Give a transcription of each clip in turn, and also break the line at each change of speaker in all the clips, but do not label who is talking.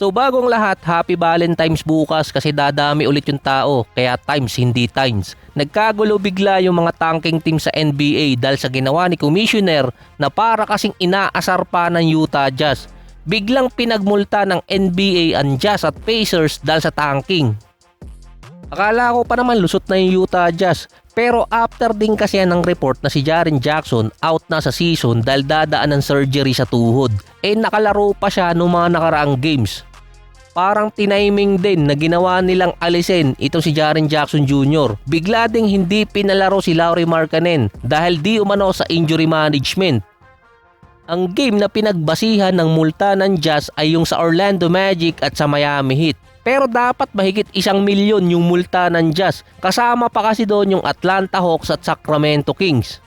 So bagong lahat, happy Valentine's bukas kasi dadami ulit yung tao, kaya times hindi times. Nagkagulo bigla yung mga tanking team sa NBA dahil sa ginawa ni Commissioner na para kasing inaasar pa ng Utah Jazz. Biglang pinagmulta ng NBA ang Jazz at Pacers dahil sa tanking. Akala ko pa naman lusot na yung Utah Jazz, pero after din kasi ng report na si Jaren Jackson out na sa season dahil dadaan ng surgery sa tuhod. Nakalaro pa siya noong mga nakaraang games. Parang tiniming din na ginawa nilang alisin ito si Jaren Jackson Jr. Bigla ding hindi pinalaro si Lauri Markkanen dahil di umano sa injury management. Ang game na pinagbasihan ng multa ng Jazz ay yung sa Orlando Magic at sa Miami Heat. Pero dapat mahigit 1 milyon yung multa ng Jazz. Kasama pa kasi doon yung Atlanta Hawks at Sacramento Kings.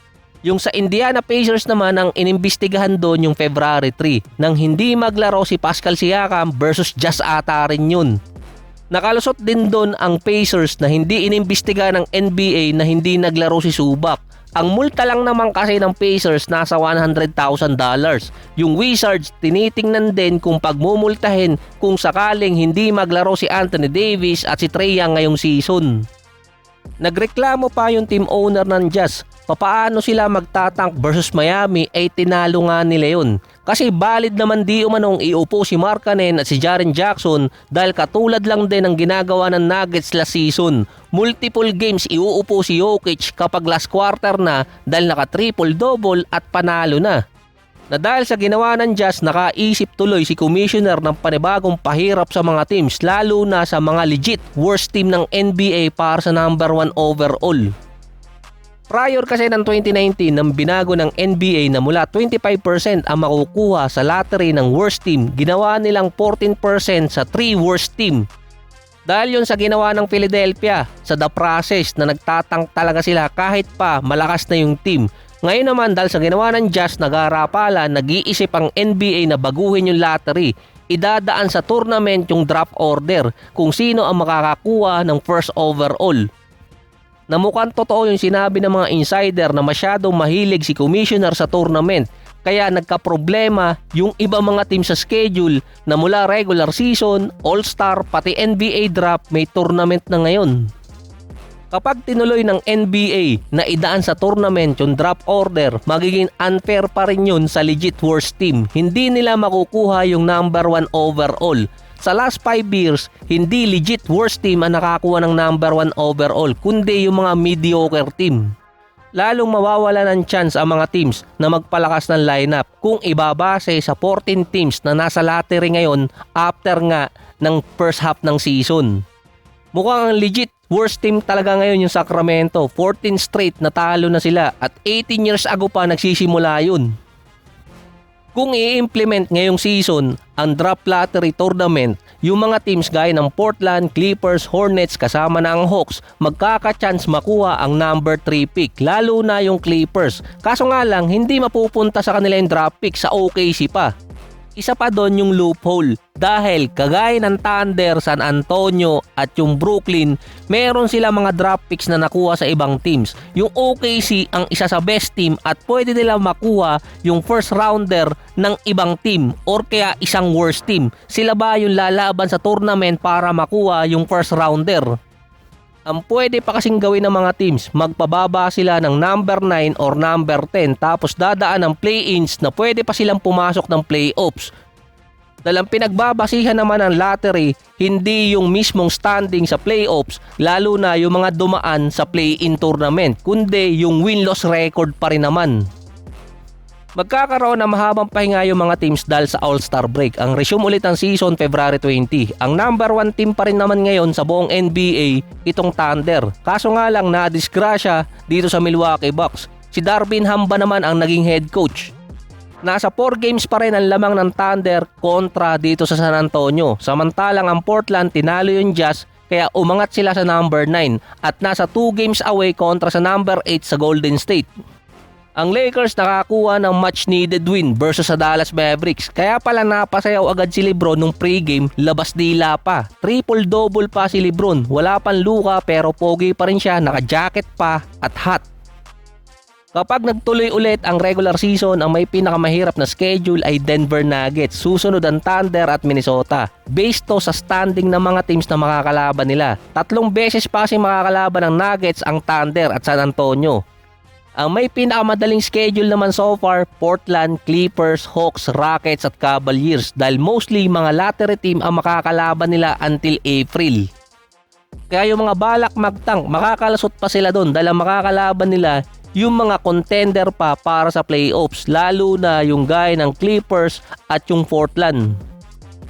Yung sa Indiana Pacers naman ang inimbestigahan doon yung February 3 nang hindi maglaro si Pascal Siakam versus Jazz ata rin yun. Nakalusot din doon ang Pacers na hindi inimbestigahan ng NBA na hindi naglaro si Zubac. Ang multa lang naman kasi ng Pacers nasa $100,000. Yung Wizards tinitingnan din kung pagmumultahin kung sakaling hindi maglaro si Anthony Davis at si Trae Young ngayong season. Nagreklamo pa yung team owner ng Jazz. Papaano sila magtatank versus Miami ay tinalo nga nila yun. Kasi valid naman di umanong iupo si Markkanen at si Jaren Jackson dahil katulad lang din ang ginagawa ng Nuggets last season. Multiple games iuupo si Jokic kapag last quarter na dahil naka triple-double at panalo na. Na dahil sa ginawa ng Jazz, nakaisip tuloy si Commissioner ng panibagong pahirap sa mga teams lalo na sa mga legit worst team ng NBA para sa number 1 overall. Prior kasi ng 2019 nang binago ng NBA na mula 25% ang makukuha sa lottery ng worst team, ginawa nilang 14% sa 3 worst team. Dahil yun sa ginawa ng Philadelphia sa the process na nagtatang talaga sila kahit pa malakas na yung team. Ngayon naman dahil sa ginawa ng Jazz nag-aarapalan, nag-iisip ang NBA na baguhin yung lottery. Idadaan sa tournament yung draft order kung sino ang makakakuha ng first overall. Na mukhang totoo yung sinabi ng mga insider na masyadong mahilig si Commissioner sa tournament. Kaya nagkaproblema yung ibang mga team sa schedule na mula regular season, all-star, pati NBA draft may tournament na ngayon. Kapag tinuloy ng NBA na idaan sa tournament yung draft order, magiging unfair pa rin yun sa legit worst team. Hindi nila makukuha yung number 1 overall. Sa last 5 years, hindi legit worst team ang nakakuha ng number 1 overall, kundi yung mga mediocre team. Lalong mawawala ng chance ang mga teams na magpalakas ng lineup kung ibabase sa 14 teams na nasa lottery ngayon after nga ng first half ng season. Mukhang ang legit worst team talaga ngayon yung Sacramento. 14 straight na talo na sila at 18 years ago pa nagsisimula yun. Kung i-implement ngayong season ang draft lottery tournament, yung mga teams gaya ng Portland, Clippers, Hornets kasama na ang Hawks magkaka-chance makuha ang number 3 pick, lalo na yung Clippers. Kaso nga lang hindi mapupunta sa kanila yung draft pick, sa OKC pa. Isa pa doon yung loophole dahil kagaya ng Thunder, San Antonio at yung Brooklyn, meron sila mga draft picks na nakuha sa ibang teams. Yung OKC ang isa sa best team at pwede nila makuha yung first rounder ng ibang team or kaya isang worst team. Sila ba yung lalaban sa tournament para makuha yung first rounder? Ang pwede pa kasing gawin ng mga teams, magpababa sila ng number 9 or number 10 tapos dadaan ng play-ins na pwede pa silang pumasok ng playoffs. Dahil ang pinagbabasihan naman ng lottery, hindi yung mismong standing sa playoffs, lalo na yung mga dumaan sa play-in tournament, kundi yung win-loss record pa rin naman. Magkakaroon ng mahabang pahinga yung mga teams dahil sa All-Star break. Ang resume ulit ng season February 20. Ang number 1 team pa rin naman ngayon sa buong NBA, itong Thunder. Kaso nga lang na-disgrasya dito sa Milwaukee Bucks. Si Darvin Ham ba naman ang naging head coach. Nasa 4 games pa rin ang lamang ng Thunder kontra dito sa San Antonio. Samantalang ang Portland tinalo yung Jazz kaya umangat sila sa number 9 at nasa 2 games away kontra sa number 8 sa Golden State. Ang Lakers nakakuha ng much needed win versus sa Dallas Mavericks. Kaya pala napasayaw agad si LeBron nung pregame, labas dila pa. Triple-double pa si LeBron. Wala pang luka pero pogi pa rin siya, naka-jacket pa at hot. Kapag nagtuloy ulit ang regular season, ang may pinakamahirap na schedule ay Denver Nuggets. Susunod ang Thunder at Minnesota. Based to sa standing ng mga teams na makakalaban nila. 3 beses pa kasi makakalaban ng Nuggets ang Thunder at San Antonio. Ang may pinakamadaling schedule naman so far, Portland, Clippers, Hawks, Rockets at Cavaliers dahil mostly mga lottery team ang makakalaban nila until April. Kaya yung mga balak magtank, makakalasot pa sila doon dahil ang makakalaban nila yung mga contender pa para sa playoffs, lalo na yung gaya ng Clippers at yung Portland.